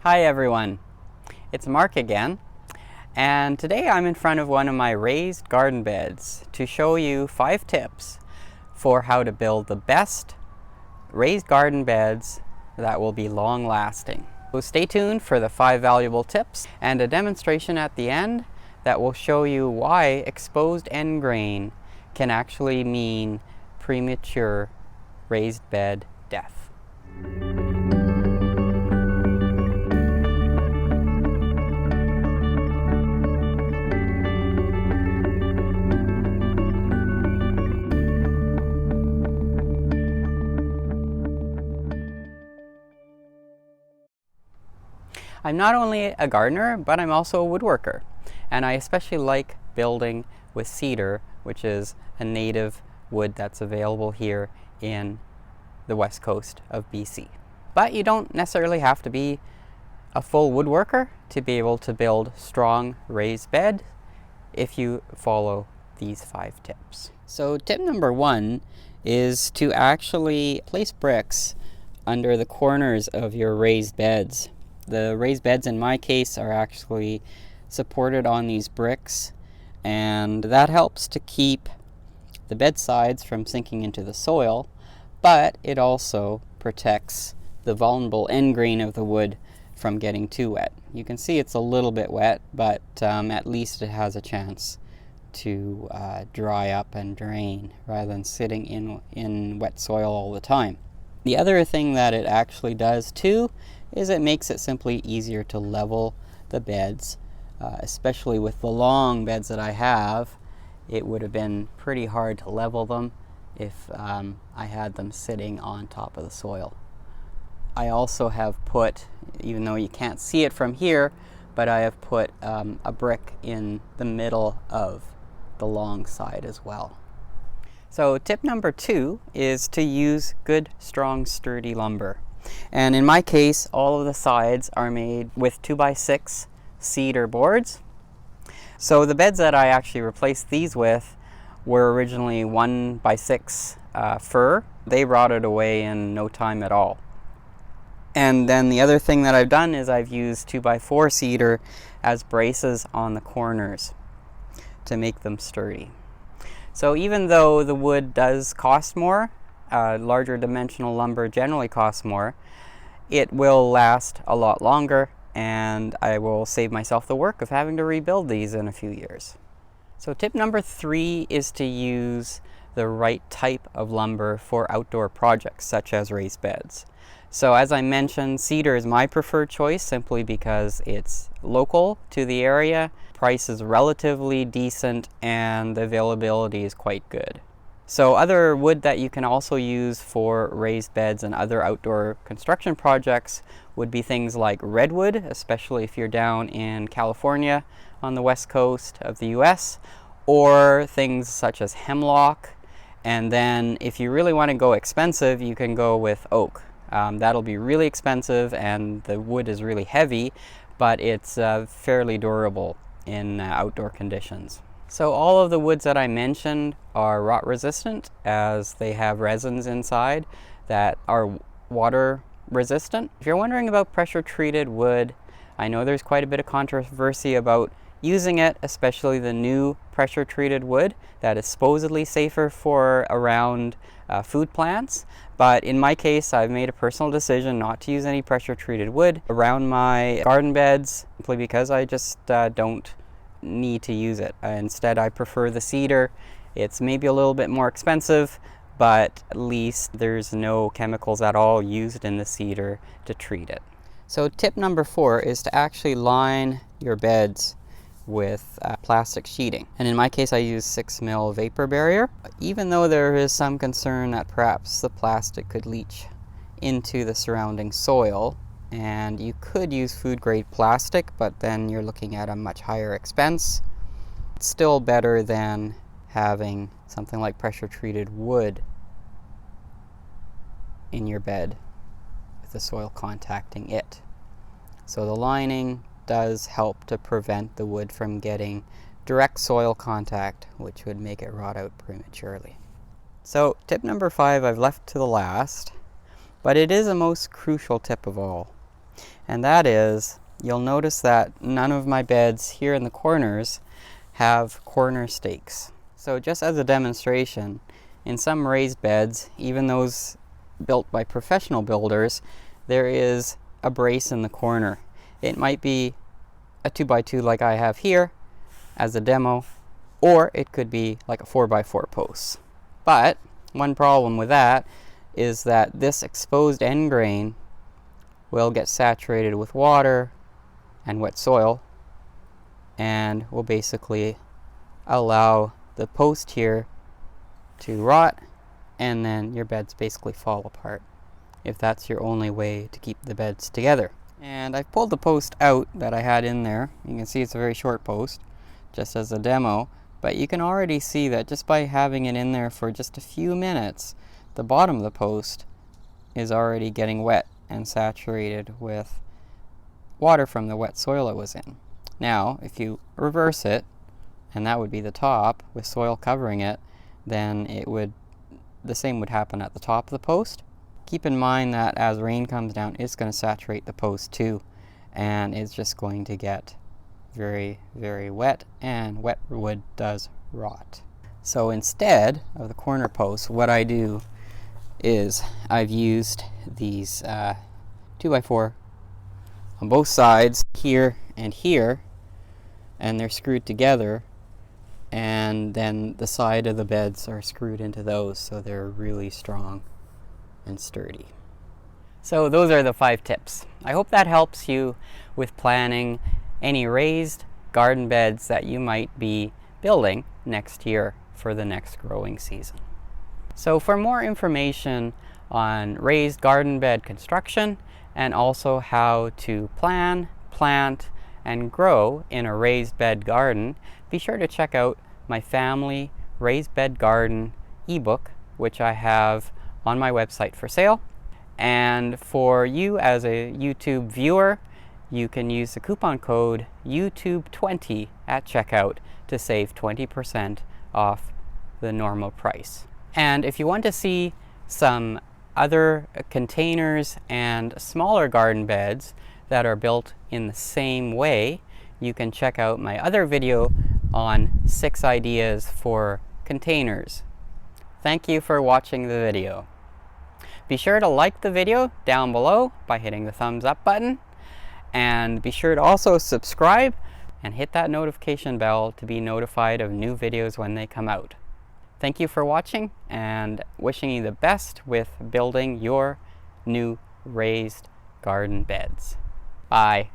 Hi everyone, it's Marc again, and today I'm in front of one of my raised garden beds to show you 5 tips for how to build the best raised garden beds that will be long lasting. So stay tuned for the 5 valuable tips and a demonstration at the end that will show you why exposed end grain can actually mean premature raised bed death. I'm not only a gardener, but I'm also a woodworker, and I especially like building with cedar, which is a native wood that's available here in the west coast of BC. But you don't necessarily have to be a full woodworker to be able to build strong raised bed if you follow these 5 tips. So tip number 1 is to actually place bricks under the corners of your raised beds. The raised beds in my case are actually supported on these bricks, and that helps to keep the bed sides from sinking into the soil, but it also protects the vulnerable end grain of the wood from getting too wet. You can see it's a little bit wet, but at least it has a chance to dry up and drain rather than sitting in wet soil all the time. The other thing that it actually does too is it makes it simply easier to level the beds, especially with the long beds that I have. It would have been pretty hard to level them if I had them sitting on top of the soil. I also have put, even though you can't see it from here, but I have put a brick in the middle of the long side as well. So tip number 2 is to use good, strong, sturdy lumber. And in my case, all of the sides are made with 2x6 cedar boards. So the beds that I actually replaced these with were originally 1x6 fir. They rotted away in no time at all. And then the other thing that I've done is I've used 2x4 cedar as braces on the corners to make them sturdy. So even though the wood does cost more, larger dimensional lumber generally costs more, it will last a lot longer, and I will save myself the work of having to rebuild these in a few years. So tip number 3 is to use the right type of lumber for outdoor projects such as raised beds. So as I mentioned, cedar is my preferred choice simply because it's local to the area, price is relatively decent, and the availability is quite good. So other wood that you can also use for raised beds and other outdoor construction projects would be things like redwood, especially if you're down in California on the west coast of the US, or things such as hemlock. And then if you really want to go expensive, you can go with oak. That'll be really expensive and the wood is really heavy, but it's fairly durable in outdoor conditions. So all of the woods that I mentioned are rot resistant, as they have resins inside that are water resistant. If you're wondering about pressure treated wood, I know there's quite a bit of controversy about using it, especially the new pressure treated wood that is supposedly safer for around food plants. But in my case, I've made a personal decision not to use any pressure treated wood around my garden beds simply because I just don't need to use it. Instead, I prefer the cedar. It's maybe a little bit more expensive, but at least there's no chemicals at all used in the cedar to treat it. So tip number 4 is to actually line your beds with plastic sheeting. And in my case, I use 6mm vapor barrier. Even though there is some concern that perhaps the plastic could leach into the surrounding soil, and you could use food grade plastic, but then you're looking at a much higher expense. It's still better than having something like pressure treated wood in your bed with the soil contacting it. So the lining does help to prevent the wood from getting direct soil contact, which would make it rot out prematurely. So tip number 5 I've left to the last, but it is the most crucial tip of all. And that is, you'll notice that none of my beds here in the corners have corner stakes. So just as a demonstration, in some raised beds, even those built by professional builders, there is a brace in the corner. It might be a 2x2 like I have here as a demo, or it could be like a 4x4 post. But one problem with that is that this exposed end grain will get saturated with water and wet soil and will basically allow the post here to rot, and then your beds basically fall apart if that's your only way to keep the beds together. And I've pulled the post out that I had in there. You can see it's a very short post, just as a demo, but you can already see that just by having it in there for just a few minutes, the bottom of the post is already getting wet and saturated with water from the wet soil it was in. Now, if you reverse it, and that would be the top with soil covering it, then the same would happen at the top of the post. Keep in mind that as rain comes down, it's going to saturate the post too, and it's just going to get very, very wet, and wet wood does rot. So instead of the corner posts, what I do is I've used these 2x4 on both sides, here and here, and they're screwed together, and then the side of the beds are screwed into those, so they're really strong and sturdy. So those are the 5 tips. I hope that helps you with planning any raised garden beds that you might be building next year for the next growing season. So for more information on raised garden bed construction, and also how to plan, plant, and grow in a raised bed garden, be sure to check out my family raised bed garden ebook, which I have on my website for sale. And for you as a YouTube viewer, you can use the coupon code YouTube20 at checkout to save 20% off the normal price. And if you want to see some other containers and smaller garden beds that are built in the same way, you can check out my other video on 6 ideas for containers. Thank you for watching the video. Be sure to like the video down below by hitting the thumbs up button, and be sure to also subscribe and hit that notification bell to be notified of new videos when they come out. Thank you for watching, and wishing you the best with building your new raised garden beds. Bye.